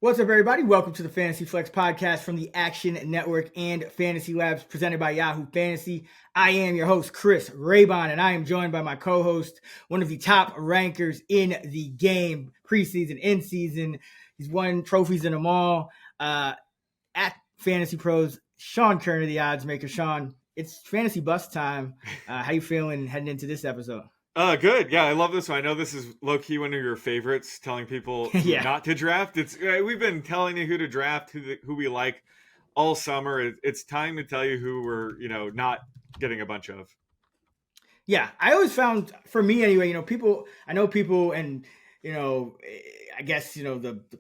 What's up, everybody? Welcome to the Fantasy Flex podcast from the Action Network and Fantasy Labs presented by Yahoo Fantasy. I am your host, Chris Raybon, and I am joined by my co-host, one of the top rankers in the game, preseason, in season. He's won trophies in them all. At Fantasy Pros, Sean Koerner, the odds maker. Sean, it's fantasy bust time. How you feeling heading into this episode? Good. Yeah, I love this one. I know this is low-key one of your favorites, telling people Yeah. not to draft. We've been telling you who to draft, who we like all summer. It's time to tell you who we're, not getting a bunch of. Yeah, I always found, for me anyway, I know people and, I guess,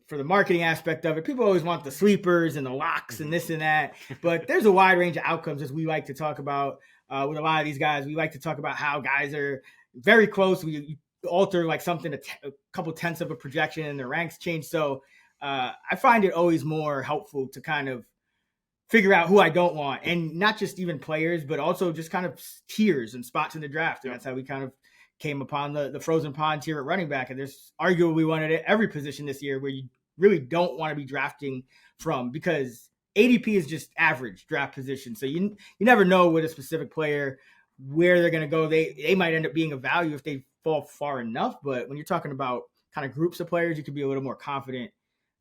for the marketing aspect of it, people always want the sleepers and the locks and this and that. But there's a wide range of outcomes, as we like to talk about with a lot of these guys. We like to talk about how guys are very close. We alter like something, a couple tenths of a projection, and the ranks change. So I find it always more helpful to kind of figure out who I don't want, and not just even players, but also just kind of tiers and spots in the draft. And that's how we kind of came upon the frozen pond tier at running back. And there's arguably one at every position this year where you really don't want to be drafting from, because ADP is just average draft position. So you never know with a specific player where they're going to go. They might end up being a value if they fall far enough. But when you're talking about kind of groups of players, you could be a little more confident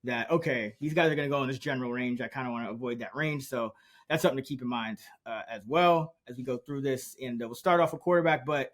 that, okay, these guys are going to go in this general range. I kind of want to avoid that range. So that's something to keep in mind as well as we go through this. And we'll start off with quarterback. But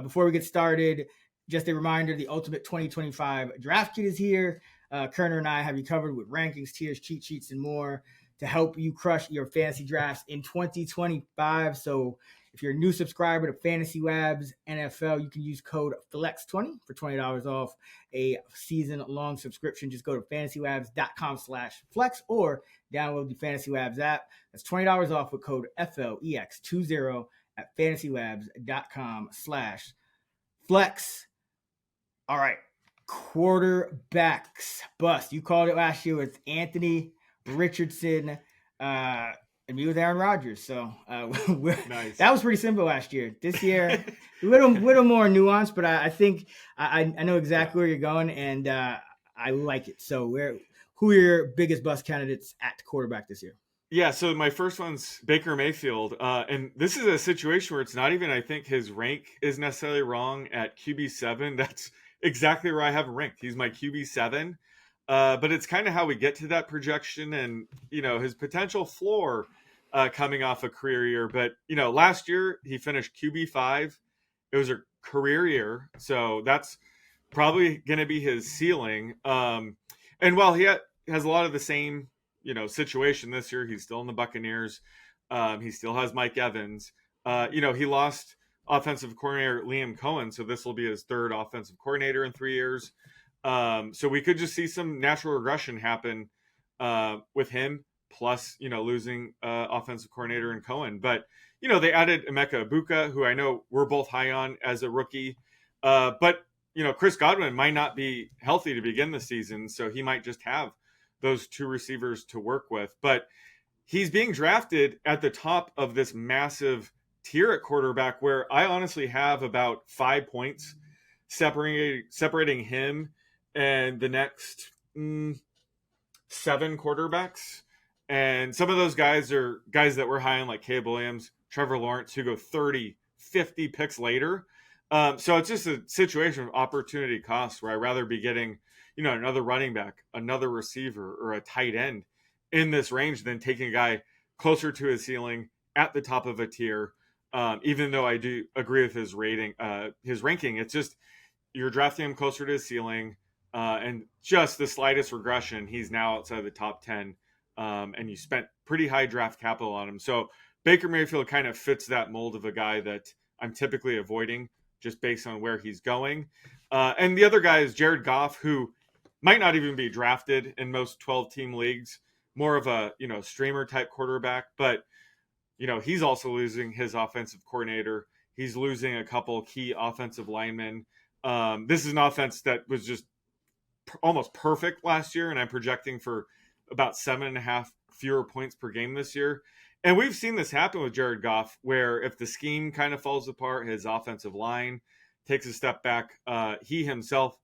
before we get started, just a reminder, the Ultimate 2025 Draft Kit is here. Koerner and I have you covered with rankings, tiers, cheat sheets, and more to help you crush your fantasy drafts in 2025. So if you're a new subscriber to Fantasy Labs NFL, you can use code FLEX20 for $20 off a season-long subscription. Just go to fantasylabs.com/flex or download the Fantasy Labs app. That's $20 off with code FLEX20 at fantasylabs.com/flex. All right, quarterbacks bust. You called it last year with Anthony Richardson, and me with Aaron Rodgers. So nice. That was pretty simple last year. This year, a little more nuanced, but I think I know exactly where you're going, and I like it. So who are your biggest bust candidates at quarterback this year? Yeah, so my first one's Baker Mayfield. And this is a situation where it's not even, I think, his rank is necessarily wrong at QB7. That's exactly where I have him ranked. He's my QB7. But it's kind of how we get to that projection and, his potential floor coming off a career year. But, last year he finished QB5. It was a career year. So that's probably going to be his ceiling. And while he has a lot of the same, situation this year, he's still in the Buccaneers. He still has Mike Evans. He lost offensive coordinator Liam Cohen. So this will be his third offensive coordinator in 3 years. So we could just see some natural regression happen with him, plus, losing offensive coordinator in Cohen. But, they added Emeka Egbuka, who I know we're both high on as a rookie. But, Chris Godwin might not be healthy to begin the season, so he might just have those two receivers to work with. But he's being drafted at the top of this massive tier at quarterback, where I honestly have about 5 points separating him and the next 7 quarterbacks. And some of those guys are guys that we're high on, like Caleb Williams, Trevor Lawrence, who go 30, 50 picks later. So it's just a situation of opportunity cost where I'd rather be getting, another running back, another receiver, or a tight end in this range than taking a guy closer to his ceiling at the top of a tier. Even though I do agree with his ranking, it's just you're drafting him closer to his ceiling. And just the slightest regression, he's now outside the top 10. And you spent pretty high draft capital on him. So Baker Mayfield kind of fits that mold of a guy that I'm typically avoiding just based on where he's going. And the other guy is Jared Goff, who might not even be drafted in most 12-team leagues, more of a, streamer type quarterback. But, he's also losing his offensive coordinator. He's losing a couple key offensive linemen. This is an offense that was just almost perfect last year, and I'm projecting for about 7.5 fewer points per game this year. And we've seen this happen with Jared Goff, where if the scheme kind of falls apart, his offensive line takes a step back, he himself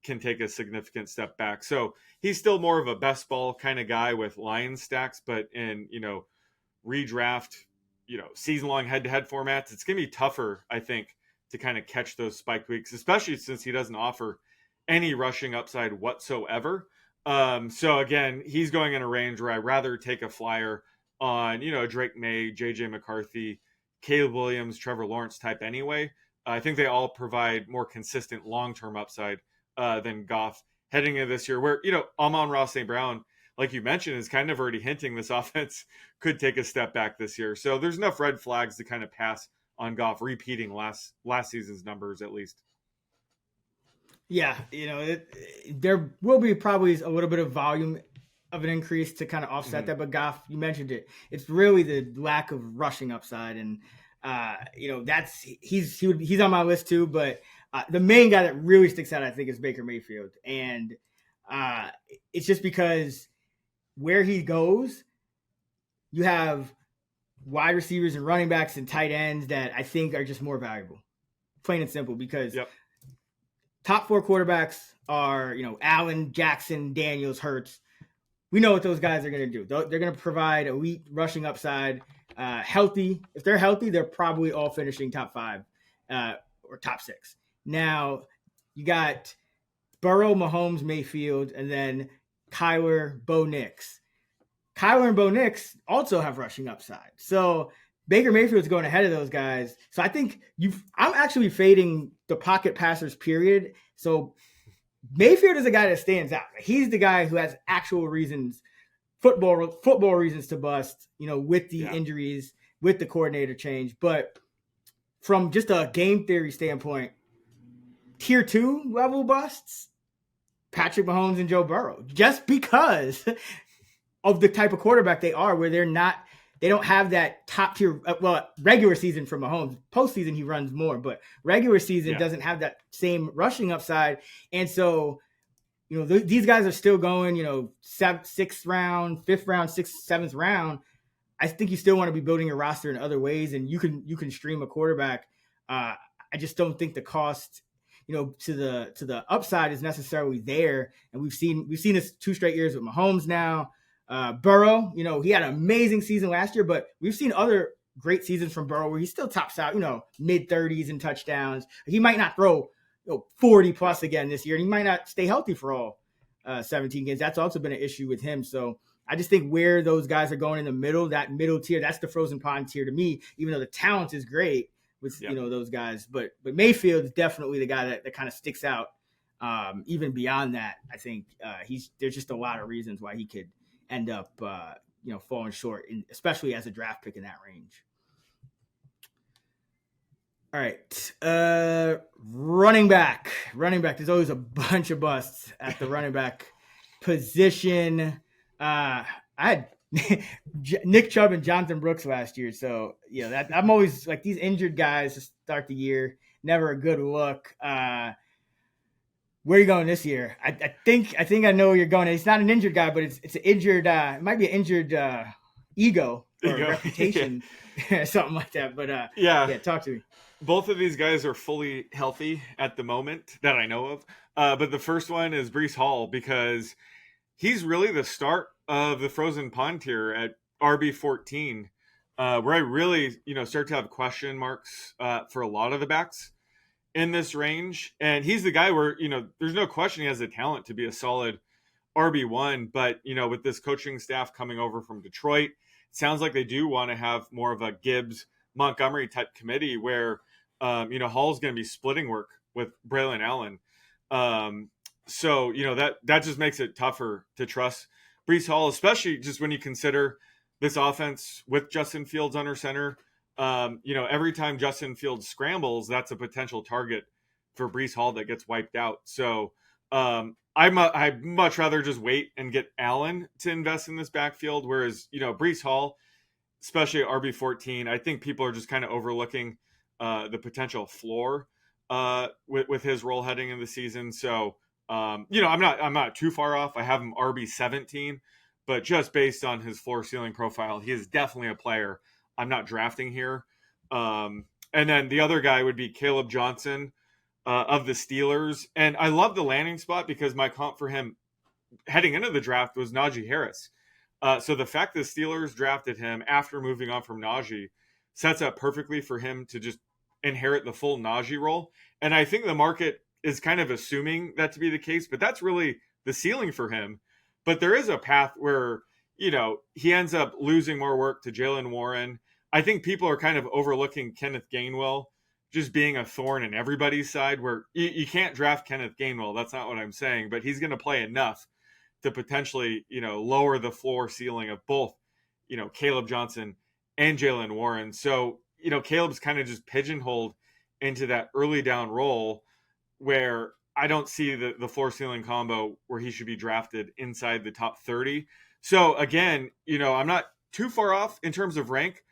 can take a significant step back. So he's still more of a best ball kind of guy with lion stacks, but in, redraft, season long head to head formats, it's going to be tougher, I think, to kind of catch those spike weeks, especially since he doesn't offer any rushing upside whatsoever. So again, he's going in a range where I'd rather take a flyer on, Drake May, JJ McCarthy, Caleb Williams, Trevor Lawrence type anyway. I think they all provide more consistent long-term upside than Goff heading into this year, where, Amon-Ra St. Brown, like you mentioned, is kind of already hinting this offense could take a step back this year. So there's enough red flags to kind of pass on Goff repeating last season's numbers at least. Yeah, there will be probably a little bit of volume of an increase to kind of offset that. But Goff, you mentioned it. It's really the lack of rushing upside, and he's on my list too. But the main guy that really sticks out, I think, is Baker Mayfield, and it's just because where he goes, you have wide receivers and running backs and tight ends that I think are just more valuable, plain and simple. Because top 4 quarterbacks are, Allen, Jackson, Daniels, Hurts. We know what those guys are going to do. They're going to provide elite rushing upside, healthy. If they're healthy, they're probably all finishing top 5 or top 6. Now, you got Burrow, Mahomes, Mayfield, and then Kyler, Bo Nix. Kyler and Bo Nix also have rushing upside. So Baker Mayfield's going ahead of those guys. So I think I'm actually fading the pocket passers, period. So Mayfield is a guy that stands out. He's the guy who has actual reasons, football reasons to bust, with the injuries, with the coordinator change. But from just a game theory standpoint, tier 2 level busts, Patrick Mahomes and Joe Burrow, just because of the type of quarterback they are, where they don't have that top tier, regular season for Mahomes. Postseason, he runs more, but regular season doesn't have that same rushing upside. And so, these guys are still going, 6th round, 5th round, 6th, 7th round. I think you still want to be building your roster in other ways, and you can stream a quarterback. I just don't think the cost, to the upside is necessarily there. And we've seen this 2 straight years with Mahomes now. Burrow, he had an amazing season last year, but we've seen other great seasons from Burrow where he still tops out, mid 30s in touchdowns. He might not throw 40 plus again this year, and he might not stay healthy for all 17 games. That's also been an issue with him. So I just think where those guys are going in the middle, that middle tier, that's the frozen pond tier to me, even though the talent is great with, those guys. But Mayfield is definitely the guy that kind of sticks out. Even beyond that, I think there's just a lot of reasons why he could end up, falling short, especially as a draft pick in that range. All right. Running back. There's always a bunch of busts at the running back position. I had Nick Chubb and Jonathan Brooks last year. So, I'm always like these injured guys to start the year. Never a good look. Where are you going this year? I think I know where you're going. It's not an injured guy, but it's an injured. It might be an injured ego or reputation, something like that. But talk to me. Both of these guys are fully healthy at the moment that I know of. But the first one is Breece Hall, because he's really the start of the frozen pond tier at RB14, where I really start to have question marks for a lot of the backs in this range. And he's the guy where, there's no question he has the talent to be a solid RB1, but, with this coaching staff coming over from Detroit, it sounds like they do want to have more of a Gibbs Montgomery type committee where, Hall's going to be splitting work with Braylon Allen. So, that just makes it tougher to trust Breece Hall, especially just when you consider this offense with Justin Fields under center. Every time Justin Fields scrambles, that's a potential target for Breece Hall that gets wiped out. So I'd much rather just wait and get Allen to invest in this backfield. Whereas, Breece Hall, especially at RB14, I think people are just kind of overlooking the potential floor with his role heading into the season. So, I'm not too far off. I have him RB17, but just based on his floor ceiling profile, he is definitely a player I'm not drafting here. And then the other guy would be Caleb Johnson of the Steelers. And I love the landing spot because my comp for him heading into the draft was Najee Harris. So the fact that the Steelers drafted him after moving on from Najee sets up perfectly for him to just inherit the full Najee role. And I think the market is kind of assuming that to be the case, but that's really the ceiling for him. But there is a path where, he ends up losing more work to Jalen Warren. I think people are kind of overlooking Kenneth Gainwell just being a thorn in everybody's side, where you can't draft Kenneth Gainwell. That's not what I'm saying, but he's going to play enough to potentially, lower the floor ceiling of both, Caleb Johnson and Jalen Warren. So, Caleb's kind of just pigeonholed into that early down role where I don't see the floor ceiling combo where he should be drafted inside the top 30. So again, I'm not too far off in terms of rank,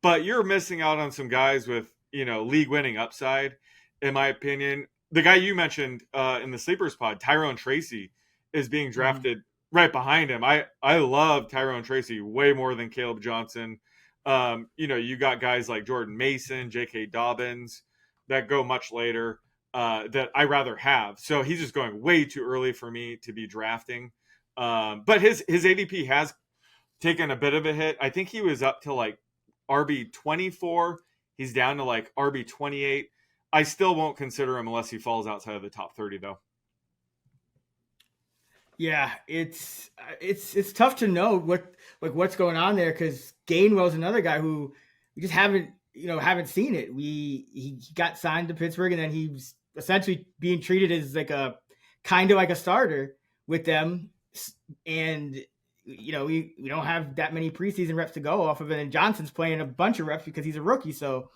but you're missing out on some guys with, league winning upside, in my opinion. The guy you mentioned in the Sleepers pod, Tyrone Tracy, is being drafted right behind him. I love Tyrone Tracy way more than Caleb Johnson. You got guys like Jordan Mason, J.K. Dobbins that go much later that I rather have. So he's just going way too early for me to be drafting. But his ADP has taken a bit of a hit. I think he was up to like RB 24. He's down to like RB 28. I still won't consider him unless he falls outside of the top 30, though. Yeah, it's tough to know what's going on there, because Gainwell's another guy who we just haven't seen it. He got signed to Pittsburgh, and then he was essentially being treated as like a kind of like a starter with them, and we don't have that many preseason reps to go off of it. And Johnson's playing a bunch of reps because he's a rookie, so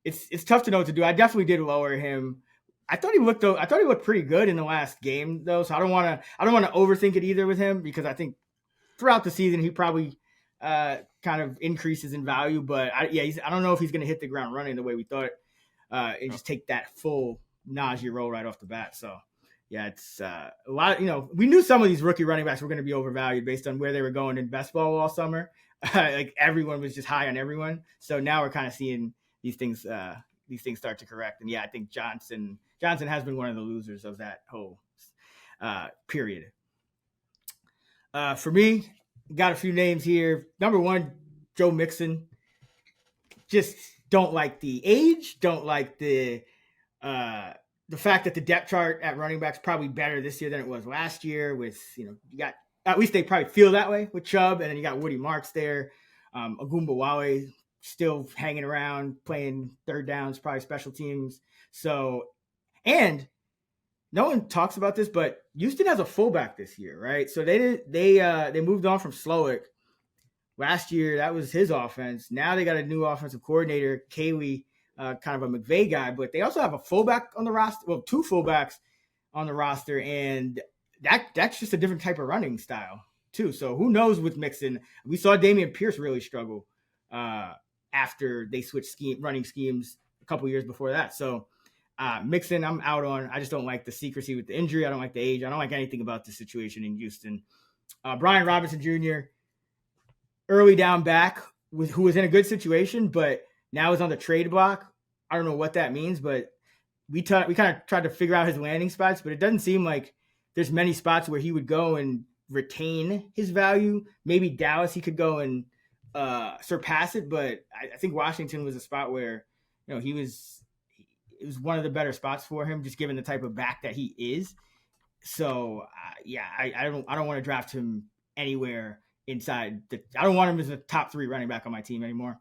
it's tough to know what to do. I definitely did lower him. I thought he looked pretty good in the last game, though. So I don't want to overthink it either with him, because I think throughout the season he probably kind of increases in value. But I don't know if he's going to hit the ground running the way we thought, and just take that full Najee role right off the bat. So yeah, it's a lot. We knew some of these rookie running backs were going to be overvalued based on where they were going in best ball all summer. Like everyone was just high on everyone. So now we're kind of seeing these things start to correct. And yeah, I think Johnson has been one of the losers of that whole period. For me, got a few names here. Number one, Joe Mixon. Just don't like the age. Don't like the fact that the depth chart at running back is probably better this year than it was last year. With you got, at least they probably feel that way with Chubb, and then you got Woody Marks there, Ogunbowale still hanging around, playing third downs, probably special teams. So, and no one talks about this, but Houston has a fullback this year, right? So they moved on from Slowick last year. That was his offense. Now they got a new offensive coordinator, Kaylee, kind of a McVay guy, but they also have a fullback on the roster. Well, two fullbacks on the roster, and that's just a different type of running style too. So who knows with Mixon? We saw Dameon Pierce really struggle after they switched running schemes a couple years before that. So Mixon, I'm out on. I just don't like the secrecy with the injury. I don't like the age. I don't like anything about the situation in Houston. Brian Robinson Jr., early down back, who was in a good situation, but now is on the trade block. I don't know what that means, but we kind of tried to figure out his landing spots, but it doesn't seem like there's many spots where he would go and retain his value. Maybe Dallas, he could go and surpass it, but I think Washington was a spot where it was one of the better spots for him, just given the type of back that he is. So I don't want to draft him anywhere inside. I don't want him as a top 3 running back on my team anymore.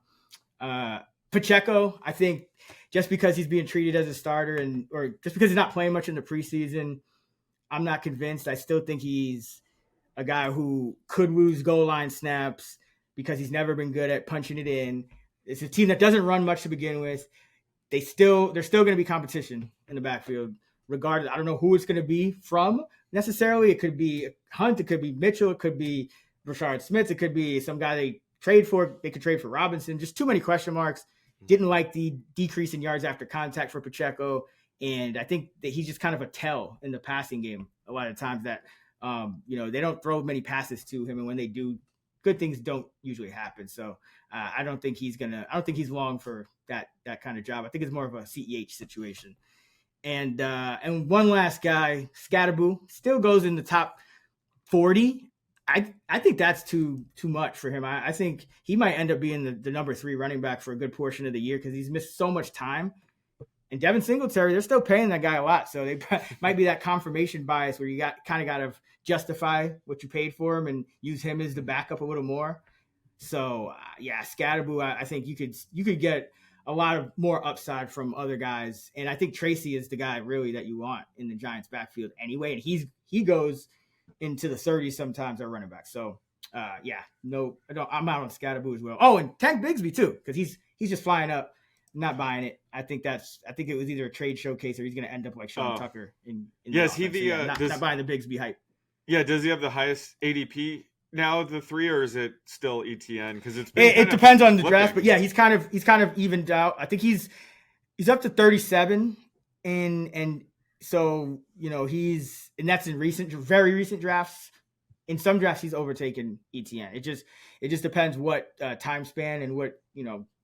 Pacheco, I think just because he's being treated as a starter or just because he's not playing much in the preseason, I'm not convinced. I still think he's a guy who could lose goal line snaps because he's never been good at punching it in. It's a team that doesn't run much to begin with. There's still going to be competition in the backfield, regardless. I don't know who it's going to be from necessarily. It could be Hunt, it could be Mitchell, it could be Rashard Smith, it could be some guy they trade for. They could trade for Robinson. Just too many question marks. Didn't like the decrease in yards after contact for Pacheco, and I think that he's just kind of a tell in the passing game a lot of times that they don't throw many passes to him, and when they do, good things don't usually happen. So I don't think he's long for that kind of job. I think it's more of a CEH situation. And one last guy, Scatterboo, still goes in the top 40. I think that's too much for him. I think he might end up being the number 3 running back for a good portion of the year because he's missed so much time. And Devin Singletary, they're still paying that guy a lot, so they might be that confirmation bias where you got to justify what you paid for him and use him as the backup a little more. So yeah, Scatterboo, I think you could get a lot of more upside from other guys, and I think Tracy is the guy really that you want in the Giants backfield anyway, and he goes into the 30s sometimes at running back. So yeah, no, I'm out on Scatterboo as well. Oh, and Tank Bigsby too, because he's just flying up. I'm not buying it. I think it was either a trade showcase or he's going to end up like Sean Tucker. Yes, not buying the Bigsby hype. Yeah, does he have the highest ADP now of the 3, or is it still ETN? Because it depends on the draft, but yeah, he's kind of evened out. I think he's up to 37, and so and that's in very recent drafts. In some drafts, he's overtaken ETN. It just depends what time span and what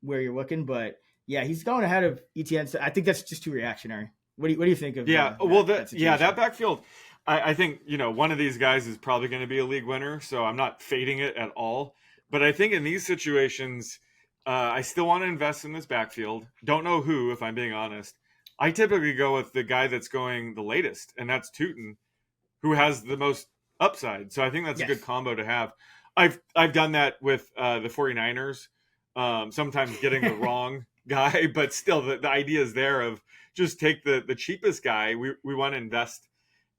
where you're looking, but. Yeah, he's going ahead of ETN. So I think that's just too reactionary. What do you think of? That backfield. I think one of these guys is probably going to be a league winner, so I'm not fading it at all. But I think in these situations, I still want to invest in this backfield. Don't know who, if I'm being honest. I typically go with the guy that's going the latest, and that's Tootin, who has the most upside. So I think that's a good combo to have. I've done that with the 49ers. Sometimes getting the wrong guy, but still the idea is there of just take the cheapest guy. We want to invest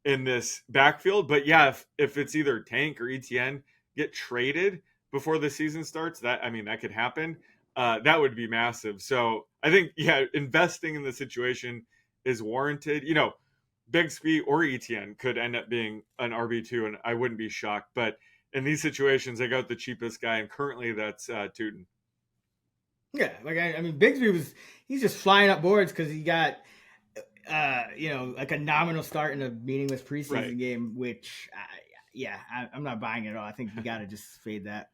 in this backfield, but yeah, if it's either Tank or ETN get traded before the season starts, that could happen. That would be massive. So I think investing in the situation is warranted. Bigsby or ETN could end up being an RB2, and I wouldn't be shocked. But in these situations, I got the cheapest guy, and currently that's Tootin. Yeah, Bigsby he's just flying up boards because he got, like a nominal start in a meaningless preseason game, which, I'm not buying it at all. I think you got to just fade that.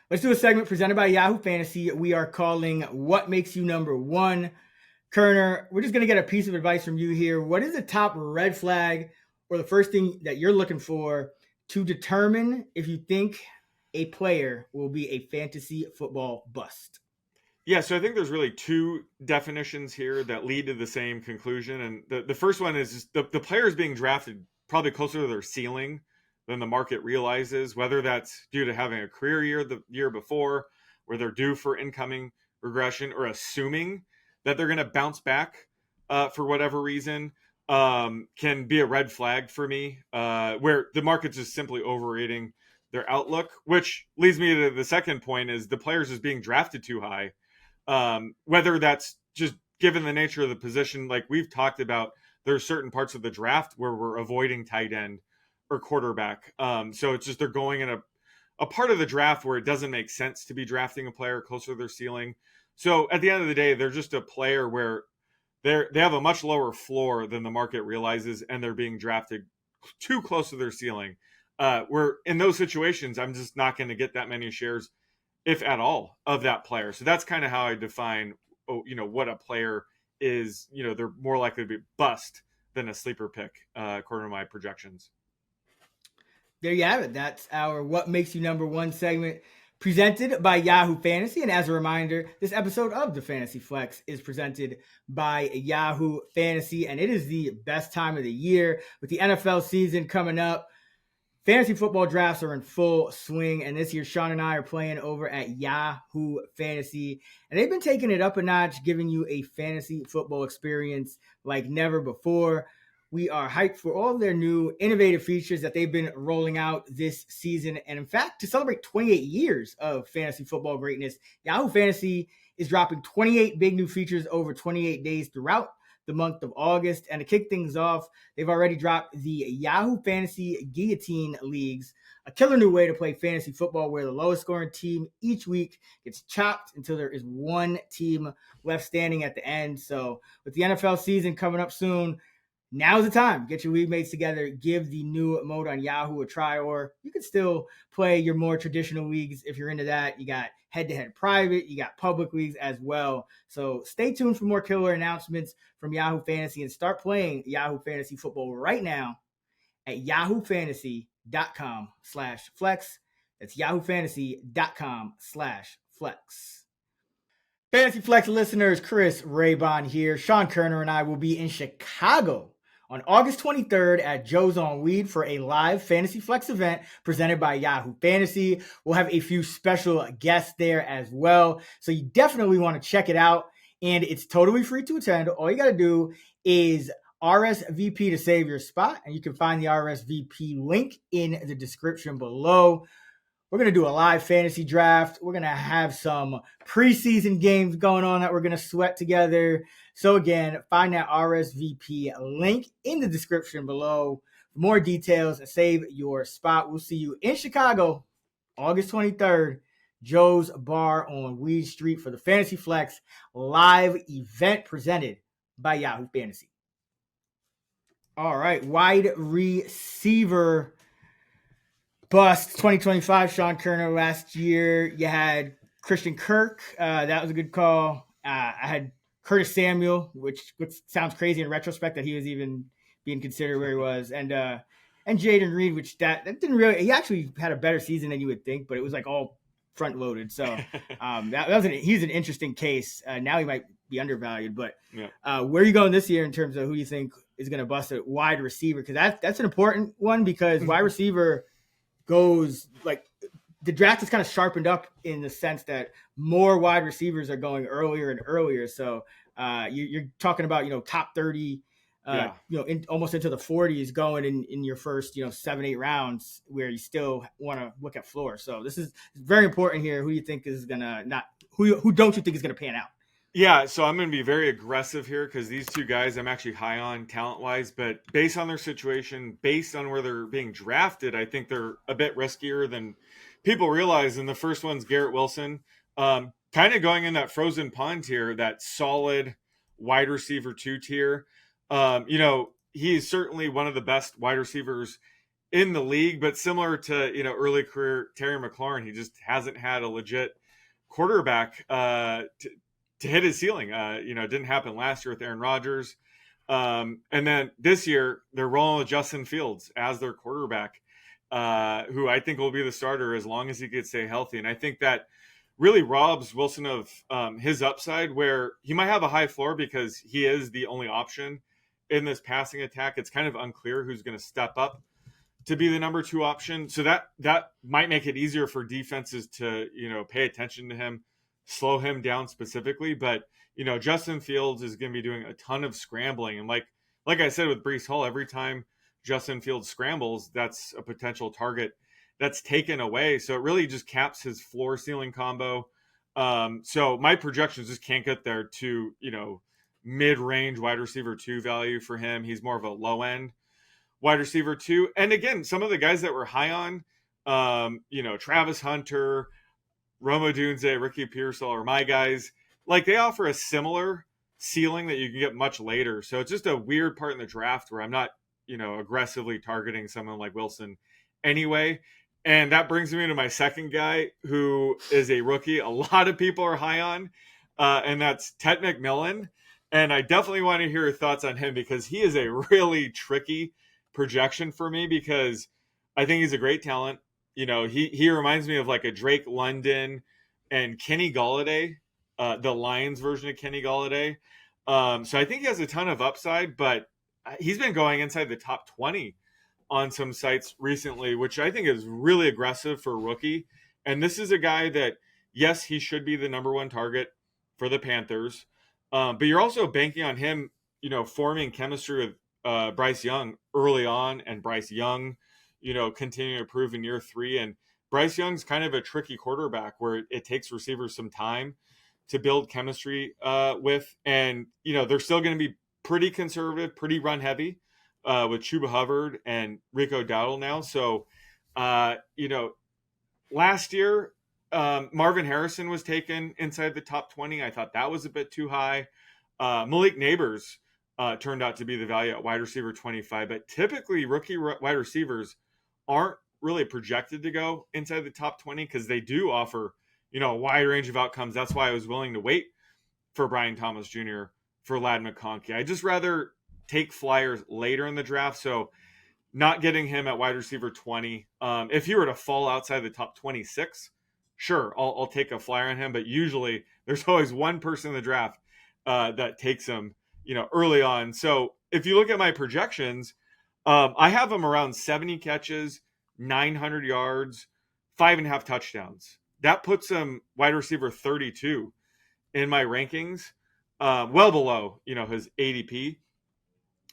Let's do a segment presented by Yahoo Fantasy. We are calling What Makes You Number One. Koerner, we're just going to get a piece of advice from you here. What is the top red flag or the first thing that you're looking for to determine if you think a player will be a fantasy football bust? Yeah, so I think there's really 2 definitions here that lead to the same conclusion. And the first one is just the players being drafted probably closer to their ceiling than the market realizes, whether that's due to having a career year the year before, where they're due for incoming regression, or assuming that they're going to bounce back for whatever reason, can be a red flag for me, where the market's just simply overrating their outlook, which leads me to the second point is the players is being drafted too high. Whether that's just given the nature of the position, like we've talked about, there are certain parts of the draft where we're avoiding tight end or quarterback. So it's just they're going in a part of the draft where it doesn't make sense to be drafting a player closer to their ceiling. So at the end of the day, they're just a player where they have a much lower floor than the market realizes, and they're being drafted too close to their ceiling. Where in those situations, I'm just not going to get that many shares, if at all, of that player. So that's kind of how I define, what a player is. They're more likely to be bust than a sleeper pick, according to my projections. There you have it. That's our What Makes You Number One segment presented by Yahoo Fantasy. And as a reminder, this episode of the Fantasy Flex is presented by Yahoo Fantasy. And it is the best time of the year with the NFL season coming up. Fantasy football drafts are in full swing, and this year Sean and I are playing over at Yahoo Fantasy, and they've been taking it up a notch, giving you a fantasy football experience like never before. We are hyped for all of their new innovative features that they've been rolling out this season, and in fact, to celebrate 28 years of fantasy football greatness, Yahoo Fantasy is dropping 28 big new features over 28 days throughout the month of August. And to kick things off, they've already dropped the Yahoo Fantasy Guillotine Leagues, a killer new way to play fantasy football where the lowest scoring team each week gets chopped until there is one team left standing at the end. So with the NFL season coming up soon, Now's the time. Get your league mates together. Give the new mode on Yahoo a try, or you can still play your more traditional leagues if you're into that. You got head-to-head private. You got public leagues as well. So stay tuned for more killer announcements from Yahoo Fantasy and start playing Yahoo Fantasy Football right now at yahoofantasy.com/flex. That's yahoofantasy.com/flex. Fantasy Flex listeners, Chris Raybon here. Sean Koerner and I will be in Chicago on August 23rd at Joe's on Weed for a live Fantasy Flex event presented by Yahoo Fantasy. We'll have a few special guests there as well. So you definitely want to check it out. And it's totally free to attend. All you got to do is RSVP to save your spot. And you can find the RSVP link in the description below. We're going to do a live fantasy draft. We're going to have some preseason games going on that we're going to sweat together. So again, find that RSVP link in the description below for more details and save your spot. We'll see you in Chicago, August 23rd, Joe's Bar on Weed Street for the Fantasy Flex live event presented by Yahoo Fantasy. All right, wide receiver bust 2025, Sean Koerner. Last year, you had Christian Kirk. That was a good call. I had Curtis Samuel, which sounds crazy in retrospect that he was even being considered where he was. And Jaden Reed, which that didn't really – he actually had a better season than you would think, but it was like all front-loaded. So he's an interesting case. Now he might be undervalued. But where are you going this year in terms of who you think is going to bust a wide receiver? Because that's an important one because wide receiver – goes like the draft is kind of sharpened up in the sense that more wide receivers are going earlier and earlier. So you're talking about, top 30, almost into the 40s going in your first, 7-8 rounds where you still want to look at floor. So this is very important here. Who do you think is going to who don't you think is going to pan out? Yeah, so I'm going to be very aggressive here because these two guys I'm actually high on talent-wise, but based on their situation, based on where they're being drafted, I think they're a bit riskier than people realize. And the first one's Garrett Wilson, kind of going in that frozen pond tier, that solid wide receiver 2 tier. He's certainly one of the best wide receivers in the league, but similar to, early career Terry McLaurin, he just hasn't had a legit quarterback to hit his ceiling. It didn't happen last year with Aaron Rodgers. And then this year, they're rolling with Justin Fields as their quarterback, who I think will be the starter as long as he can stay healthy. And I think that really robs Wilson of his upside, where he might have a high floor because he is the only option in this passing attack. It's kind of unclear who's going to step up to be the number 2 option. So that might make it easier for defenses to, pay attention to him, slow him down specifically. But Justin Fields is going to be doing a ton of scrambling, and like I said with Breece Hall, every time Justin Fields scrambles, that's a potential target that's taken away. So it really just caps his floor ceiling combo. So my projections just can't get there to mid-range wide receiver 2 value for him. He's more of a low end wide receiver 2. And again, some of the guys that were high on Travis Hunter, Roma Dunze, Ricky Pearsall are my guys. Like, they offer a similar ceiling that you can get much later. So it's just a weird part in the draft where I'm not, aggressively targeting someone like Wilson anyway. And that brings me to my second guy, who is a rookie a lot of people are high on, and that's Ted McMillan. And I definitely want to hear your thoughts on him because he is a really tricky projection for me because I think he's a great talent. He reminds me of like a Drake London and Kenny Golladay, the Lions version of Kenny Golladay. So I think he has a ton of upside, but he's been going inside the top 20 on some sites recently, which I think is really aggressive for a rookie. And this is a guy that, yes, he should be the number 1 target for the Panthers. But you're also banking on him, forming chemistry with Bryce Young early on, and Bryce Young continuing to improve in year 3. And Bryce Young's kind of a tricky quarterback where it takes receivers some time to build chemistry with. And, they're still going to be pretty conservative, pretty run heavy with Chuba Hubbard and Rico Dowdle now. So, last year, Marvin Harrison was taken inside the top 20. I thought that was a bit too high. Malik Neighbors turned out to be the value at wide receiver 25. But typically, rookie wide receivers aren't really projected to go inside the top 20 because they do offer, a wide range of outcomes. That's why I was willing to wait for Brian Thomas Jr., for Ladd McConkey. I just rather take flyers later in the draft. So not getting him at wide receiver 20. If he were to fall outside the top 26, sure, I'll take a flyer on him. But usually there's always one person in the draft that takes him, early on. So if you look at my projections, I have him around 70 catches, 900 yards, 5.5 touchdowns. That puts him wide receiver 32 in my rankings, well below, his ADP.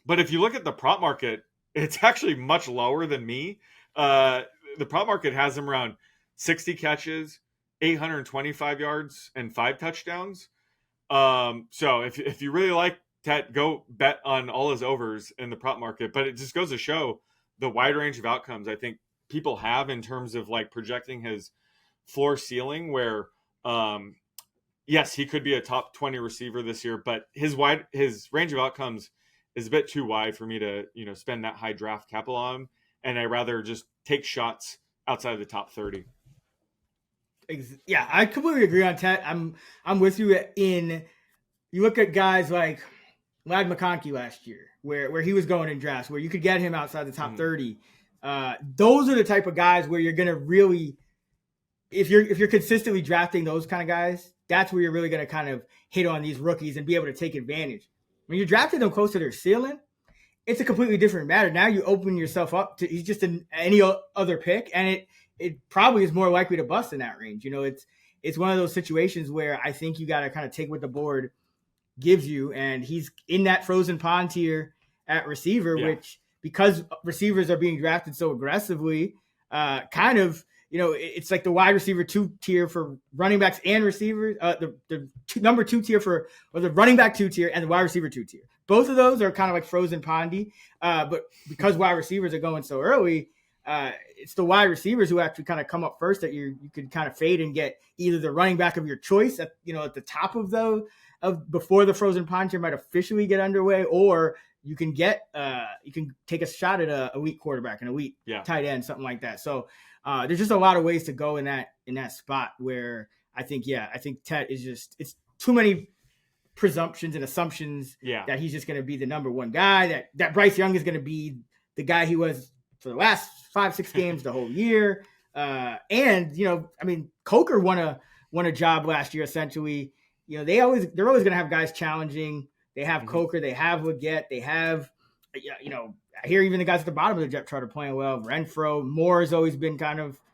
But if you look at the prop market, it's actually much lower than me. The prop market has him around 60 catches, 825 yards, and 5 touchdowns. So if you really like that, go bet on all his overs in the prop market. But it just goes to show the wide range of outcomes I think people have in terms of like projecting his floor ceiling, where yes, he could be a top 20 receiver this year, but his range of outcomes is a bit too wide for me to, spend that high draft capital on. And I rather just take shots outside of the top 30. Yeah, I completely agree on Ted. I'm with you you look at guys like Ladd McConkey last year, where he was going in drafts, where you could get him outside the top 30. Those are the type of guys where you're going to really, if you're consistently drafting those kind of guys, that's where you're really going to kind of hit on these rookies and be able to take advantage. When you're drafting them close to their ceiling, it's a completely different matter. Now you open yourself up to he's just any other pick, and it probably is more likely to bust in that range. It's one of those situations where I think you got to kind of take what the board gives you, and he's in that frozen pond tier at receiver, which because receivers are being drafted so aggressively, kind of, it's like the wide receiver 2 tier for running backs and receivers, the number 2 tier or the running back 2 tier and the wide receiver 2 tier. Both of those are kind of like frozen pondy, but because wide receivers are going so early, it's the wide receivers who actually kind of come up first that you could kind of fade and get either the running back of your choice at the top of before the frozen pond tier might officially get underway, or you can take a shot at a elite quarterback, an elite tight end, something like that. So there's just a lot of ways to go in that spot where I think Ted is it's too many presumptions and assumptions that he's just going to be the number one guy, that Bryce Young is going to be the guy he was for the last 5-6 games the whole year. And Koerner won a job last year essentially. They're always going to have guys challenging. They have Koerner, they have Leggett, they have, I hear even the guys at the bottom of the depth chart are playing well. Renfro, Moore has always been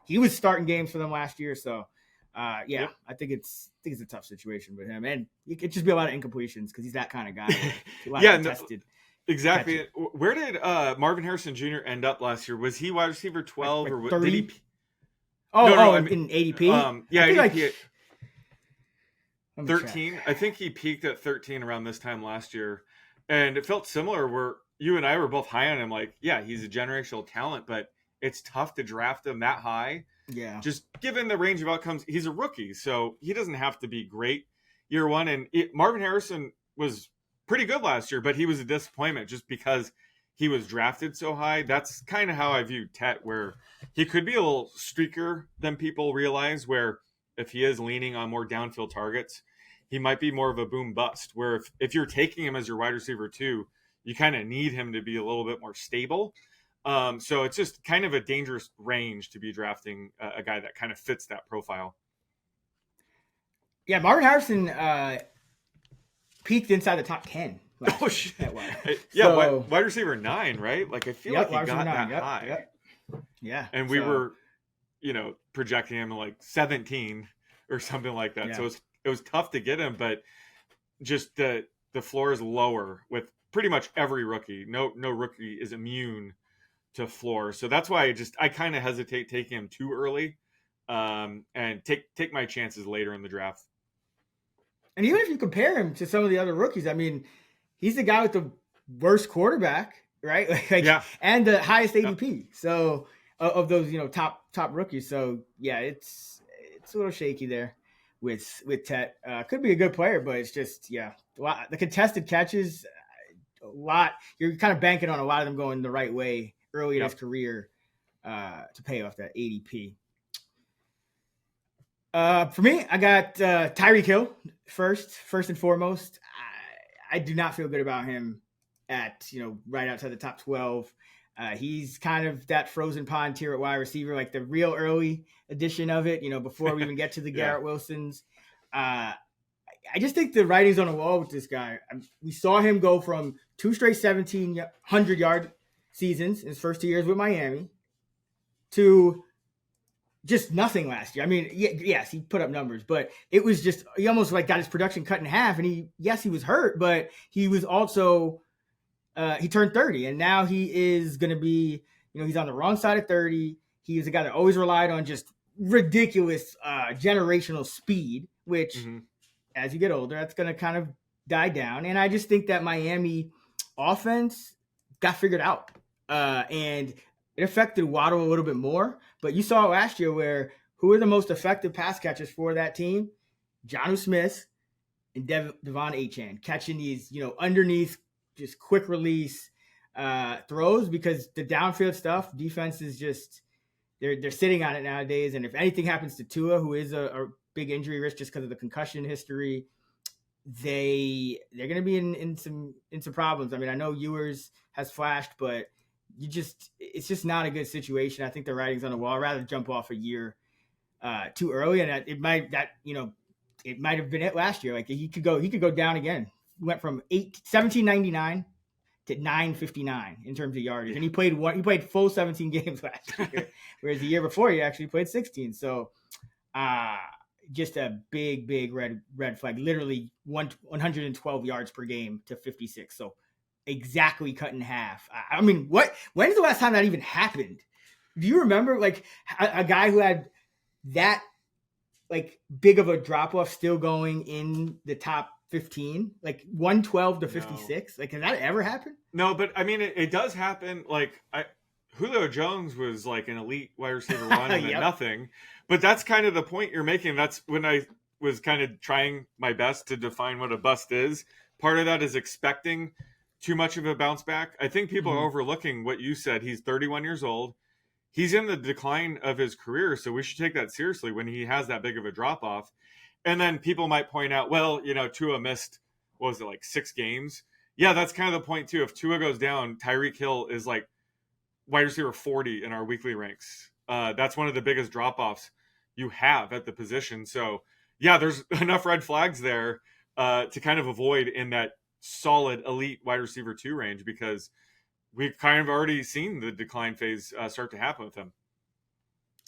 he was starting games for them last year. So, I think it's a tough situation with him. And it could just be a lot of incompletions because he's that kind of guy. Exactly. Catches. Where did Marvin Harrison Jr. end up last year? Was he wide receiver 12 or 30? Did he? In ADP? ADP. 13. I think he peaked at 13 around this time last year. And it felt similar where you and I were both high on him. Like, he's a generational talent, but it's tough to draft him that high. Yeah. Just given the range of outcomes, he's a rookie, so he doesn't have to be great year one. And Marvin Harrison was pretty good last year, but he was a disappointment just because he was drafted so high. That's kind of how I view Tet, where he could be a little streaker than people realize, where if he is leaning on more downfield targets, he might be more of a boom bust, where if you're taking him as your wide receiver 2, you kind of need him to be a little bit more stable. So it's just kind of a dangerous range to be drafting a guy that kind of fits that profile. Yeah, Marvin Harrison peaked inside the top 10. Oh, shit. Wide receiver 9, right? Like, I feel like he got that high. Yep. Yeah. And we were, projecting him like 17 or something like that. Yeah. So it was tough to get him, but just the floor is lower with pretty much every rookie. No rookie is immune to floor. So that's why I kind of hesitate taking him too early, and take my chances later in the draft. And even if you compare him to some of the other rookies, he's the guy with the worst quarterback, right? And the highest ADP. So of those, top rookies. So it's a little shaky there with Tet. Could be a good player, but it's just, the contested catches You're kind of banking on a lot of them going the right way early in Yep. his career to pay off that ADP. For me, I got Tyreek Hill first and foremost. I do not feel good about him at right outside the top 12. He's kind of that frozen pond tier at wide receiver, like the real early edition of it. Before we even get to the Garrett Wilsons. I just think the writing's on the wall with this guy. We saw him go from 2 straight 1,700-yard seasons in his first 2 years with Miami to just nothing last year. I mean, yes, he put up numbers, but it was just, he almost like got his production cut in half. And he was hurt, but he was also, he turned 30 and now he is going to be, he's on the wrong side of 30. He is a guy that always relied on just ridiculous generational speed, which as you get older, that's going to kind of die down. And I just think that Miami offense got figured out. And it affected Waddle a little bit more, but you saw it last year where who were the most effective pass catchers for that team? Jonnu Smith and Devon Achane catching these, underneath just quick release throws, because the downfield stuff, defense is just, they're sitting on it nowadays. And if anything happens to Tua, who is a big injury risk just because of the concussion history, they're going to be in some problems. I mean, I know Ewers has flashed, but it's just not a good situation. I think the writing's on the wall. I'd rather jump off a year too early, and it might have been it last year. Like he could go down again. He went from 1799 to 959 in terms of yardage, and he played full 17 games last year, whereas the year before he actually played 16. So just a big red flag. Literally 112 yards per game to 56. So exactly cut in half. I mean, when is the last time that even happened? Do you remember like a guy who had that like big of a drop off still going in the top 15, like 112 to 56? No. Like, has that ever happened? No, but I mean, it does happen. Like Julio Jones was like an elite wide receiver one and then nothing. But that's kind of the point you're making. That's when I was kind of trying my best to define what a bust is. Part of that is expecting too much of a bounce back. I think people are overlooking what you said. He's 31 years old. He's in the decline of his career, so we should take that seriously when he has that big of a drop off. And then people might point out, well, Tua missed, what was it, like 6 games? Yeah, that's kind of the point too. If Tua goes down, Tyreek Hill is like wide receiver 40 in our weekly ranks. That's one of the biggest drop offs you have at the position. So yeah, there's enough red flags there to kind of avoid in that solid elite wide receiver 2 range, because we've kind of already seen the decline phase start to happen with him.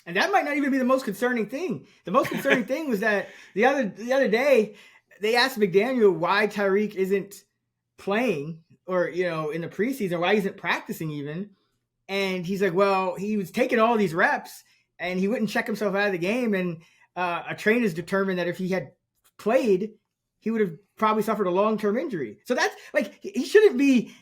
And that might not even be the most concerning thing. The most concerning thing was that the other day they asked McDaniel why Tyreek isn't playing, or in the preseason, why he isn't practicing even. And he's like, well, he was taking all these reps and he wouldn't check himself out of the game. And a trainer's determined that if he had played, he would have probably suffered a long-term injury. So that's like, he shouldn't be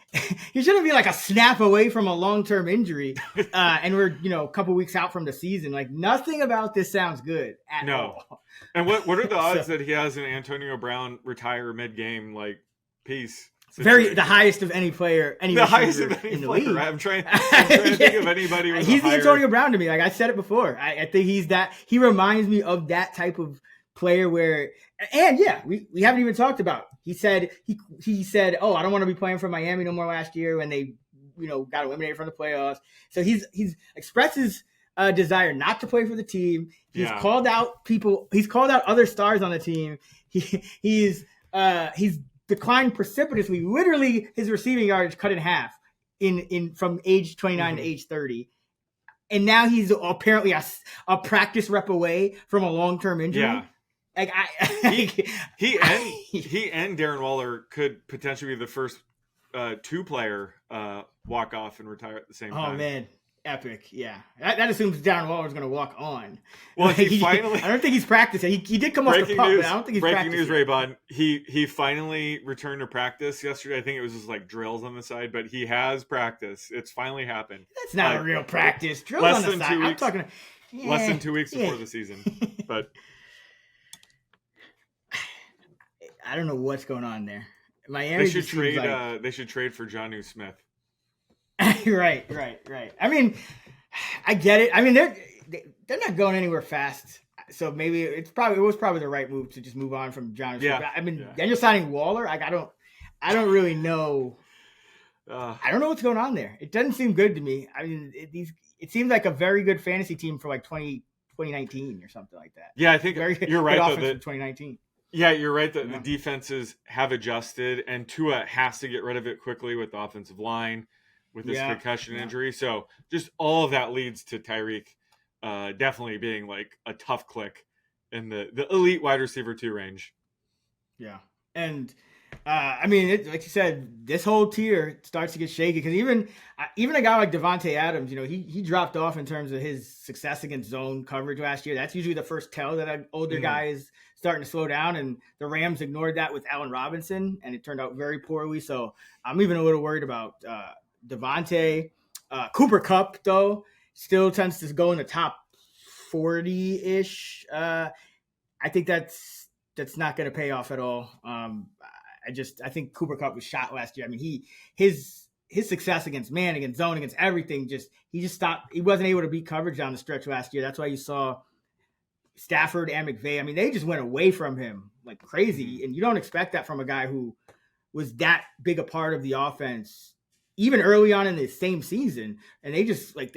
like a snap away from a long-term injury. And we're, a couple weeks out from the season. Like, nothing about this sounds good at all. And what are the odds that he has an Antonio Brown retire mid-game, like, piece? The highest of any player, the highest of any player. League. I'm trying to think of anybody. He's the Antonio Brown to me. Like I said it before. I think he's that. He reminds me of that type of player where, and yeah, we haven't even talked about. He said, oh, I don't want to be playing for Miami no more last year when they, got eliminated from the playoffs. So he's expressed his desire not to play for the team. He's called out people. He's called out other stars on the team. He's declined precipitously. Literally, his receiving yardage cut in half in from age 29 to age 30. And now he's apparently a practice rep away from a long-term injury. Yeah. Like he and Darren Waller could potentially be the first 2-player walk off and retire at the same time. Oh man, epic! Yeah, that assumes Darren Waller is going to walk on. Well, he finally. I don't think he's practicing. He did come off the pup, but I don't think he's breaking practicing. Breaking news, Raybon. He finally returned to practice yesterday. I think it was just like drills on the side, but he has practice. It's finally happened. That's not a real practice. Drills less on the than side. 2 weeks. I'm talking. Less than 2 weeks before the season, but. I don't know what's going on there. Miami They should just seems trade. like They should trade for Jonnu Smith. right. I mean, I get it. I mean, they're not going anywhere fast. So maybe it was probably the right move to just move on from John. Yeah. I mean, Yeah. then you're signing Waller. Like I don't really know. I don't know what's going on there. It doesn't seem good to me. I mean, it seems like a very good fantasy team for like 2019 or something like that. Yeah, I think you're right though. That 2019. Yeah, you're right that the defenses have adjusted, and Tua has to get rid of it quickly with the offensive line, with this concussion injury. So just all of that leads to Tyreek definitely being like a tough click in the elite wide receiver 2 range. Yeah, and I mean, like you said, this whole tier starts to get shaky because even a guy like Devontae Adams, you know, he dropped off in terms of his success against zone coverage last year. That's usually the first tell that an older guy is starting to slow down, and the Rams ignored that with Allen Robinson, and it turned out very poorly. So I'm even a little worried about Devontae. Cooper Kupp, though, still tends to go in the top 40-ish. I think that's not going to pay off at all. I think Cooper Kupp was shot last year. I mean, his success against man, against zone, against everything, he just stopped. He wasn't able to beat coverage down the stretch last year. That's why you saw Stafford and McVay. I mean, they just went away from him like crazy, and you don't expect that from a guy who was that big a part of the offense even early on in the same season. And it was like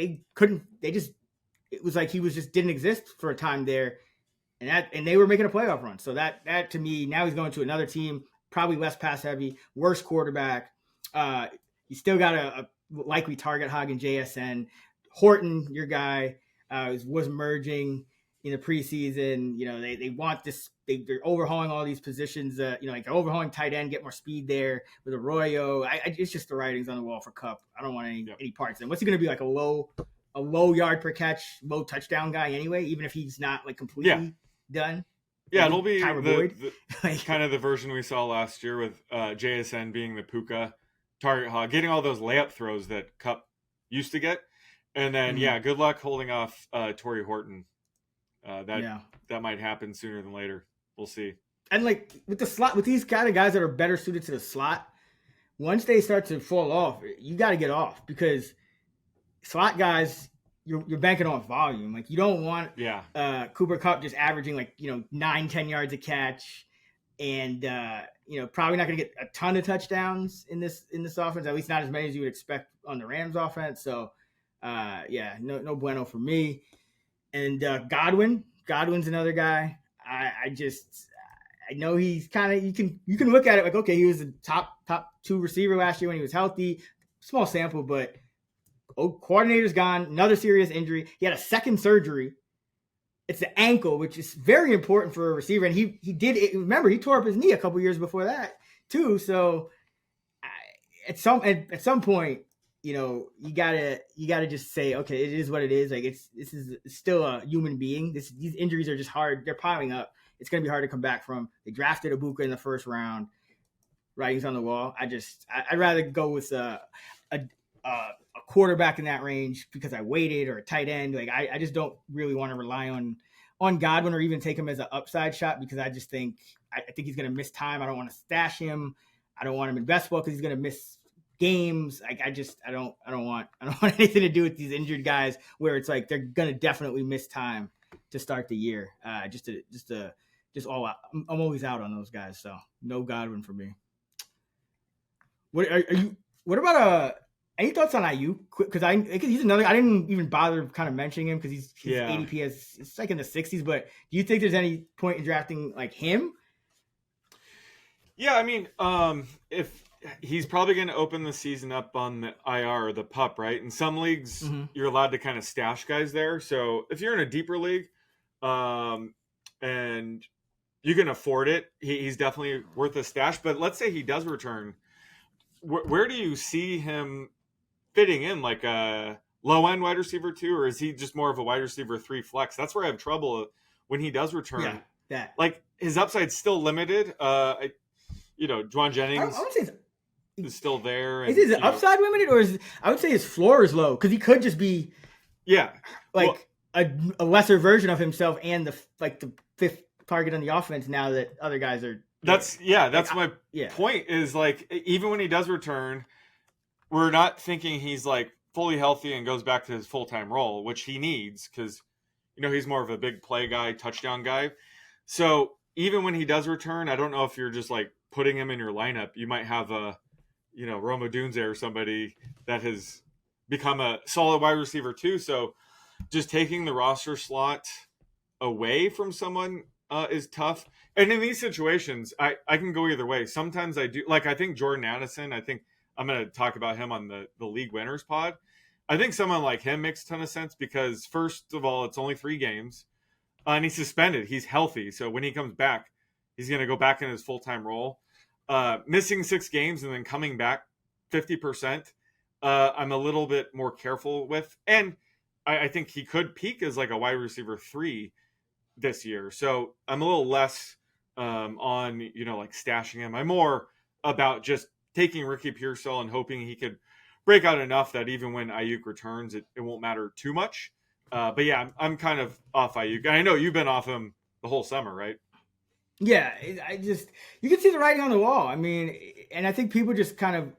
he was just didn't exist for a time there, and they were making a playoff run. So that to me, now he's going to another team, probably less pass heavy, worse quarterback. You still got a likely target hog in JSN. Horton, your guy, was emerging in the preseason. You know, they want this. They're overhauling all these positions. Like they're overhauling tight end, get more speed there with Arroyo. It's just the writings on the wall for Kupp. I don't want any parts of him. What's he going to be, like a low yard per catch, low touchdown guy anyway? Even if he's not like completely done. Yeah, it'll be the kind of the version we saw last year with JSN being the Puka target hog, getting all those layup throws that Kupp used to get. And then, good luck holding off Torrey Horton. That might happen sooner than later. We'll see. And like with the slot, with these kind of guys that are better suited to the slot, once they start to fall off, you got to get off, because slot guys, you're banking on volume. Like you don't want Cooper Kupp just averaging 9-10 yards a catch, and probably not going to get a ton of touchdowns in this offense. At least not as many as you would expect on the Rams offense. So no bueno for me. And Godwin's another guy. I know he's kind of, you can look at it like, okay, he was a top 2 receiver last year when he was healthy. Small sample, but coordinator's gone, another serious injury. He had a second surgery. It's the ankle, which is very important for a receiver. And he did it. Remember, he tore up his knee a couple years before that too. So at some point, you gotta just say, okay, it is what it is. Like this is still a human being. These injuries are just hard. They're piling up. It's going to be hard to come back from. They drafted Ibuka in the first round. Writings on the wall. I'd rather go with a quarterback in that range because I waited, or a tight end. Like I just don't really want to rely on Godwin, or even take him as an upside shot, because I think he's going to miss time. I don't want to stash him. I don't want him in best ball because he's going to miss games. Like I don't want anything to do with these injured guys where it's like they're going to definitely miss time to start the year. Just all out. I'm always out on those guys. So no Godwin for me. What about any thoughts on IU? Because he's another. I didn't even bother kind of mentioning him because his ADP it's like in the 60s. But do you think there's any point in drafting like him? Yeah, I mean, if he's probably going to open the season up on the IR or the PUP, right? In some leagues, you're allowed to kind of stash guys there. So if you're in a deeper league, and you can afford it, he's definitely worth a stash. But let's say he does return. Where do you see him fitting in? Like a low-end wide receiver 2, or is he just more of a wide receiver 3 flex? That's where I have trouble when he does return. Yeah, like his upside's still limited. Juwan Jennings I would say is still there. Is his upside limited, or I would say his floor is low, because he could just be a lesser version of himself and the 5th target on the offense now that other guys are That's Like, my point is like, even when he does return, we're not thinking he's like fully healthy and goes back to his full-time role, which he needs because, he's more of a big play guy, touchdown guy. So even when he does return, I don't know if you're just like putting him in your lineup. You might have a, Roma Dunze or somebody that has become a solid wide receiver too. So just taking the roster slot away from someone is tough. And in these situations, I can go either way. Sometimes I do, like, I think Jordan Addison, I think I'm going to talk about him on the League Winners pod. I think someone like him makes a ton of sense because, first of all, it's only 3 games. And he's suspended. He's healthy. So when he comes back, he's going to go back in his full-time role. Missing 6 games and then coming back 50%, I'm a little bit more careful with. And I think he could peak as like a wide receiver 3 this year. So I'm a little less on, like stashing him. I'm more about just taking Ricky Pearsall and hoping he could break out enough that even when Ayuk returns, it won't matter too much. But yeah, I'm kind of off Ayuk. I know you've been off him the whole summer, right? Yeah, you can see the writing on the wall. I mean, and I think people just kind of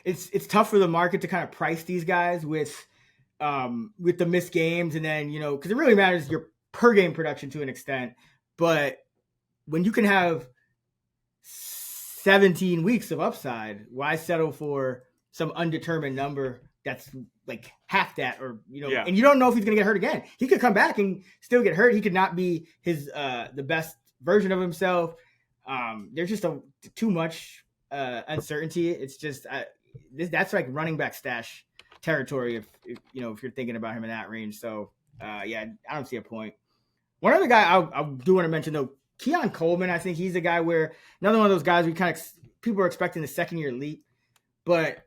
it's tough for the market to kind of price these guys with the missed games, and then because it really matters your per game production to an extent. But when you can have 17 weeks of upside, why settle for some undetermined number that's like half that, or and you don't know if he's gonna get hurt again. He could come back and still get hurt. He could not be his the best version of himself. There's just too much uncertainty. It's just that's like running back stash territory if you're thinking about him in that range. So I don't see a point. One other guy I do want to mention though, Keon Coleman. I think he's a guy where another one of those guys people are expecting the second year leap, but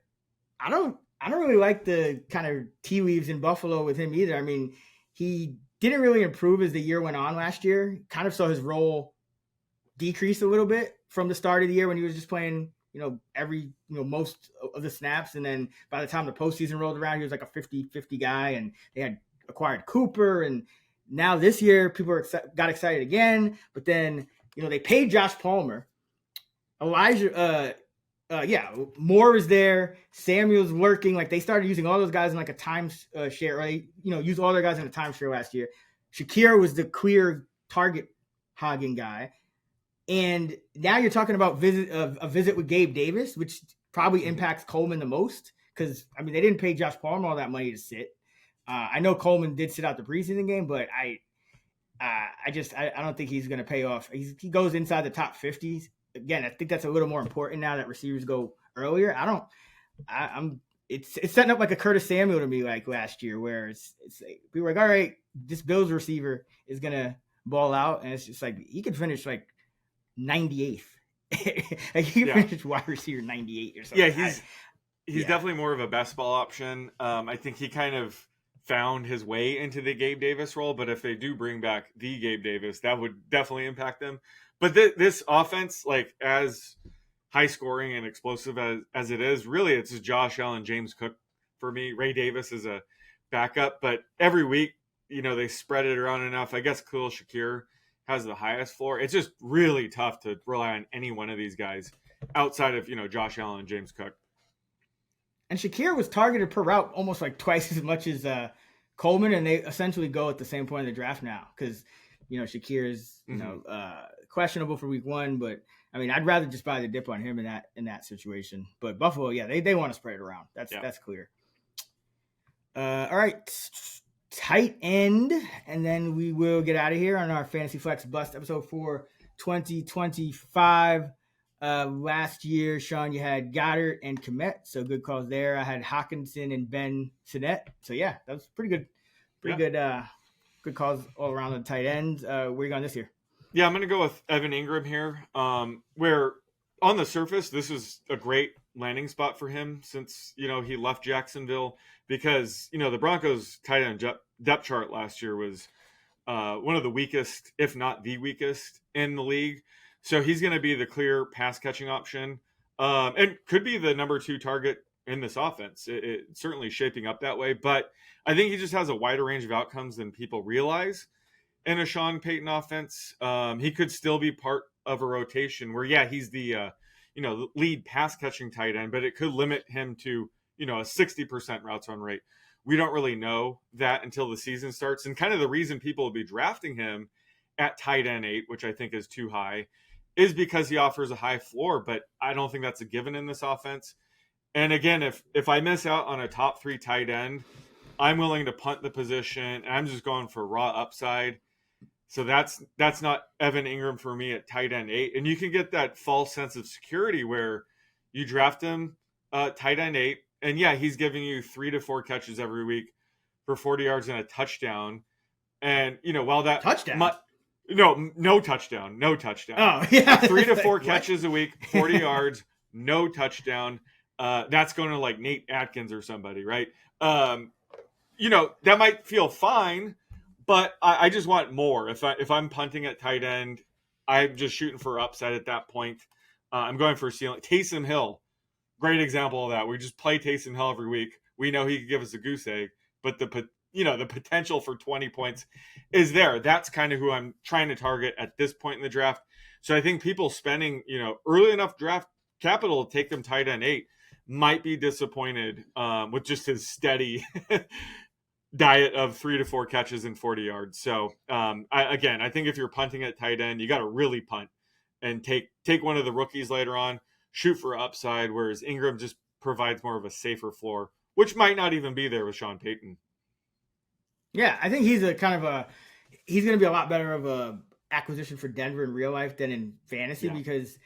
I don't really like the kind of tea leaves in Buffalo with him either. I mean, he didn't really improve as the year went on last year. Kind of saw his role decrease a little bit from the start of the year when he was just playing, most of the snaps. And then by the time the postseason rolled around, he was like a 50-50 guy, and they had acquired Cooper. And now this year, people got excited again. But then, they paid Josh Palmer. Moore is there. Samuel's working. Like, they started using all those guys in like a time share, right? Use all their guys in a timeshare last year. Shakir was the clear target hogging guy. And now you're talking about a visit with Gabe Davis, which probably impacts Coleman the most because, I mean, they didn't pay Josh Palmer all that money to sit. I know Coleman did sit out the preseason game, but I don't think he's going to pay off. He goes inside the top 50s. Again, I think that's a little more important now that receivers go earlier. It's setting up like a Curtis Samuel to me, like last year, where it's like, people are like, all right, this Bills receiver is going to ball out. And it's just like, he could finish like 98th. Like, he could finish wide receiver 98 or something. Yeah, he's definitely more of a best ball option. I think he kind of found his way into the Gabe Davis role, but if they do bring back the Gabe Davis, that would definitely impact them. But this offense, like, as high scoring and explosive as it is, really it's just Josh Allen, James Cook for me. Ray Davis is a backup, but every week, they spread it around enough. I guess Khalil Shakir has the highest floor. It's just really tough to rely on any one of these guys outside of, Josh Allen and James Cook. And Shakir was targeted per route almost like twice as much as Coleman, and they essentially go at the same point in the draft now because, Shakir is, questionable for week 1, but I mean, I'd rather just buy the dip on him in that situation. But Buffalo, they want to spread it around. That's clear. All right, tight end, and then we will get out of here on our Fantasy Flex Bust episode for 2025. Last year, Sean, you had Goddard and Kmet, so good calls there. I had Hawkinson and Ben Sinnett. So yeah, that was pretty good. Good calls all around the tight ends. Where are you going this year? Yeah, I'm going to go with Evan Ingram here, where on the surface, this is a great landing spot for him since, he left Jacksonville because, the Broncos tight end depth chart last year was one of the weakest, if not the weakest in the league. So he's going to be the clear pass catching option and could be the number 2 target in this offense. It's certainly shaping up that way, but I think he just has a wider range of outcomes than people realize in a Sean Payton offense. He could still be part of a rotation where, yeah, he's the lead pass catching tight end, but it could limit him to, a 60% routes run rate. We don't really know that until the season starts. And kind of the reason people will be drafting him at tight end 8, which I think is too high, is because he offers a high floor, but I don't think that's a given in this offense. And again, if I miss out on a top 3 tight end, I'm willing to punt the position, and I'm just going for raw upside. So that's not Evan Ingram for me at tight end 8. And you can get that false sense of security where you draft him tight end 8, and yeah, he's giving you 3 to 4 catches every week for 40 yards and a touchdown. And while that touchdown, no touchdown. Oh yeah, 3 to 4 catches a week, 40 yards, no touchdown. That's going to like Nate Atkins or somebody, right? That might feel fine, but I just want more. If I'm punting at tight end, I'm just shooting for upside at that point. I'm going for a ceiling. Taysom Hill, great example of that. We just play Taysom Hill every week. We know he could give us a goose egg, but the potential for 20 points is there. That's kind of who I'm trying to target at this point in the draft. So I think people spending, early enough draft capital to take them tight end 8 might be disappointed with just his steady diet of 3 to 4 catches and 40 yards. So I think if you're punting at tight end, you got to really punt and take one of the rookies later on, shoot for upside, whereas Ingram just provides more of a safer floor, which might not even be there with Sean Payton. Yeah, I think he's he's going to be a lot better of a acquisition for Denver in real life than in fantasy because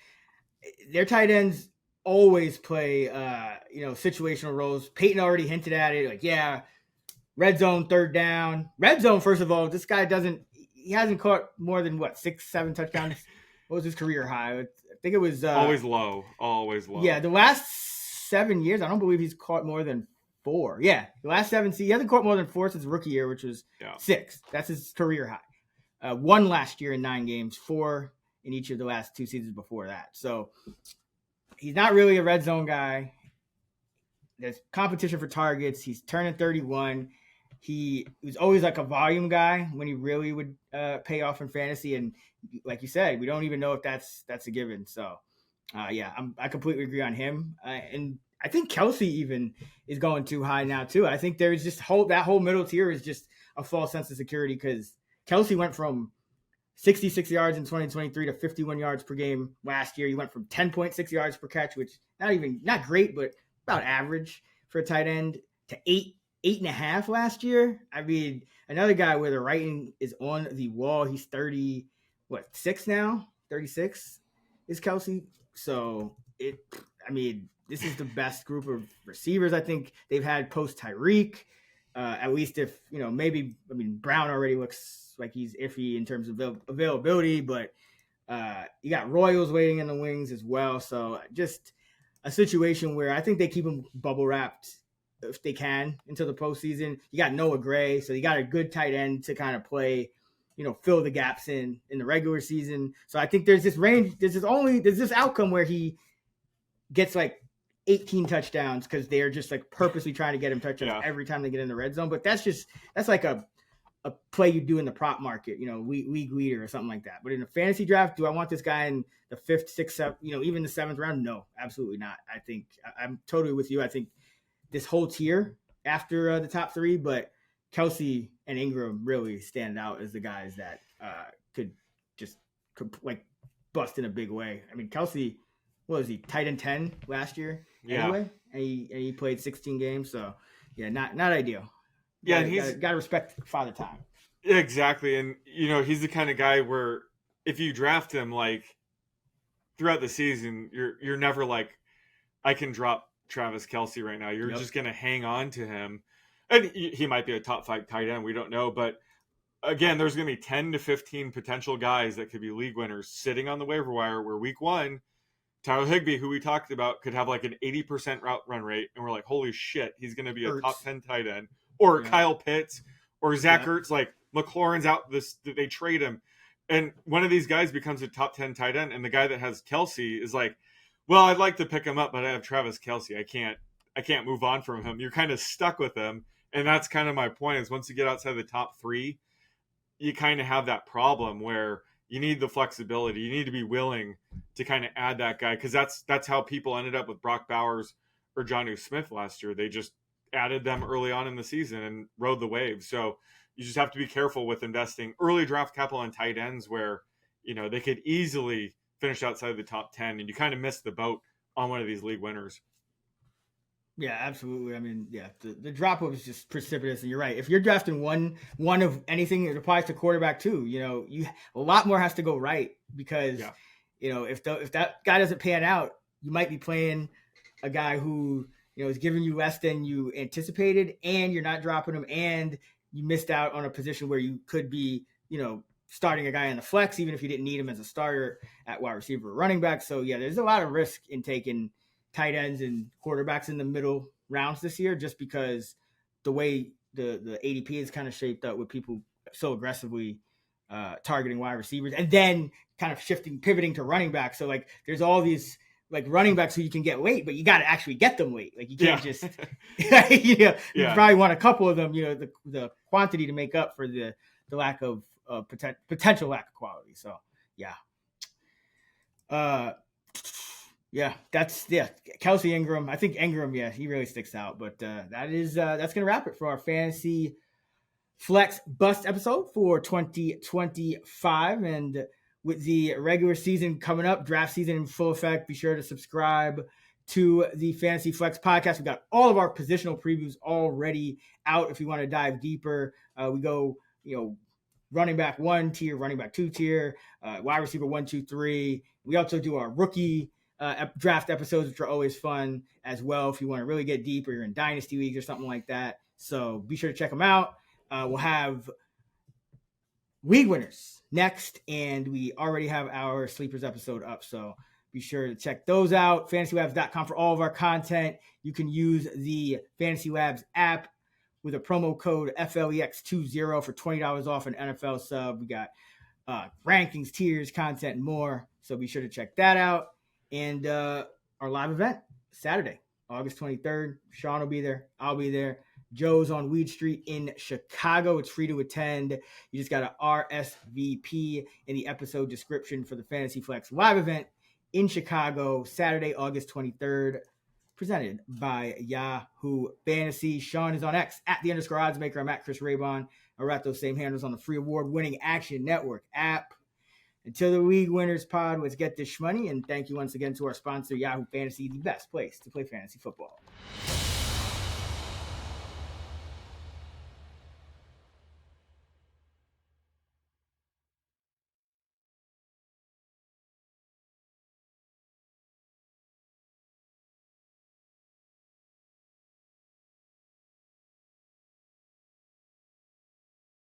their tight ends always play, situational roles. Peyton already hinted at it. Like, yeah, red zone, third down. Red zone, first of all, this guy he hasn't caught more than 6, 7 touchdowns. What was his career high? I think it was always low. Yeah, the last 7 years, I don't believe he's caught more than 4. Yeah, the last 7 seasons, he hasn't caught more than 4 since rookie year, which was 6. That's his career high. 1 last year in 9 games, 4 in each of the last 2 seasons before that. So he's not really a red zone guy. There's competition for targets. He's turning 31. He was always like a volume guy when he really would pay off in fantasy. And like you said, we don't even know if that's a given. So, I completely agree on him. And I think Kelsey even is going too high now too. I think there's just that whole middle tier is just a false sense of security because Kelsey went from 66 yards in 2023 to 51 yards per game last year. He went from 10.6 yards per catch, which not great, but about average for a tight end, to 8.5 last year. I mean, another guy where the writing is on the wall. He's 36 now? 36 is Kelsey. So this is the best group of receivers I think they've had post Tyreek. At least if, Brown already looks like he's iffy in terms of availability, but you got Royals waiting in the wings as well. So just a situation where I think they keep him bubble wrapped if they can until the postseason. You got Noah Gray, so you got a good tight end to kind of play, fill the gaps in the regular season. So I think there's this range, there's this outcome where he gets like 18 touchdowns because they're just like purposely trying to get him touchdowns every time they get in the red zone. But that's like a play you do in the prop market, league leader or something like that. But in a fantasy draft, do I want this guy in the 5th, 6th, 7th, even the 7th round? No, absolutely not. I think I'm totally with you. I think this whole tier after the top 3, but Kelsey and Ingram really stand out as the guys that could bust in a big way. I mean, Kelsey, what was he, tight end 10 last year anyway? And he played 16 games. So, not ideal. Yeah, and he's got to respect Father Time. Exactly. And, he's the kind of guy where if you draft him, like, throughout the season, you're never like, I can drop Travis Kelce right now. You're just going to hang on to him. And he might be a top 5 tight end. We don't know. But, again, there's going to be 10 to 15 potential guys that could be league winners sitting on the waiver wire where week 1, Tyler Higbee, who we talked about, could have like an 80% route run rate. And we're like, holy shit, he's going to be a top 10 tight end. Or Kyle Pitts or Zach Ertz, like McLaurin's out, they trade him. And one of these guys becomes a top 10 tight end. And the guy that has Kelce is like, well, I'd like to pick him up, but I have Travis Kelce. I can't move on from him. You're kind of stuck with him. And that's kind of my point is once you get outside the top 3, you kind of have that problem where you need the flexibility. You need to be willing to kind of add that guy, because that's how people ended up with Brock Bowers or Jonnu Smith last year. They just added them early on in the season and rode the wave. So you just have to be careful with investing early draft capital on tight ends where, they could easily finish outside the top 10, and you kind of miss the boat on one of these league winners. Yeah, absolutely. I mean, yeah, the drop off is just precipitous, and you're right. If you're drafting one of anything, it applies to quarterback too. A lot more has to go right, because if that guy doesn't pan out, you might be playing a guy who is giving you less than you anticipated, and you're not dropping him, and you missed out on a position where you could be starting a guy in the flex, even if you didn't need him as a starter at wide receiver or running back. So yeah, there's a lot of risk in taking tight ends and quarterbacks in the middle rounds this year, just because the way the ADP is kind of shaped up with people so aggressively targeting wide receivers, and then kind of pivoting to running back. So like there's all these like running backs who you can get late, but you got to actually get them late. Like you can't just, you probably want a couple of them, the quantity to make up for the lack of potential lack of quality. So yeah. Kelsey Ingram. I think Ingram, he really sticks out. But that's gonna wrap it for our fantasy flex bust episode for 2025. And with the regular season coming up, draft season in full effect, be sure to subscribe to the Fantasy Flex podcast. We got all of our positional previews already out. If you want to dive deeper, we go, running back 1 tier, running back 2 tier, wide receiver 1, 2, 3. We also do our rookie draft episodes, which are always fun as well if you want to really get deep, or you're in dynasty leagues or something like that. So be sure to check them out. We'll have league winners next, and we already have our sleepers episode up. So be sure to check those out. FantasyLabs.com for all of our content. You can use the Fantasy Labs app with a promo code FLEX20 for $20 off an NFL sub. We got rankings, tiers, content, and more. So be sure to check that out. And our live event, Saturday, August 23rd. Sean will be there. I'll be there. Joe's on Weed Street in Chicago. It's free to attend. You just got to RSVP in the episode description for the Fantasy Flex live event in Chicago, Saturday, August 23rd. Presented by Yahoo Fantasy. Sean is on X at @_oddsmaker. I'm at Chris Raybon. We're at those same handles on the free award-winning Action Network app. Until the league winners pod, let's get this shmoney. And thank you once again to our sponsor, Yahoo Fantasy, the best place to play fantasy football.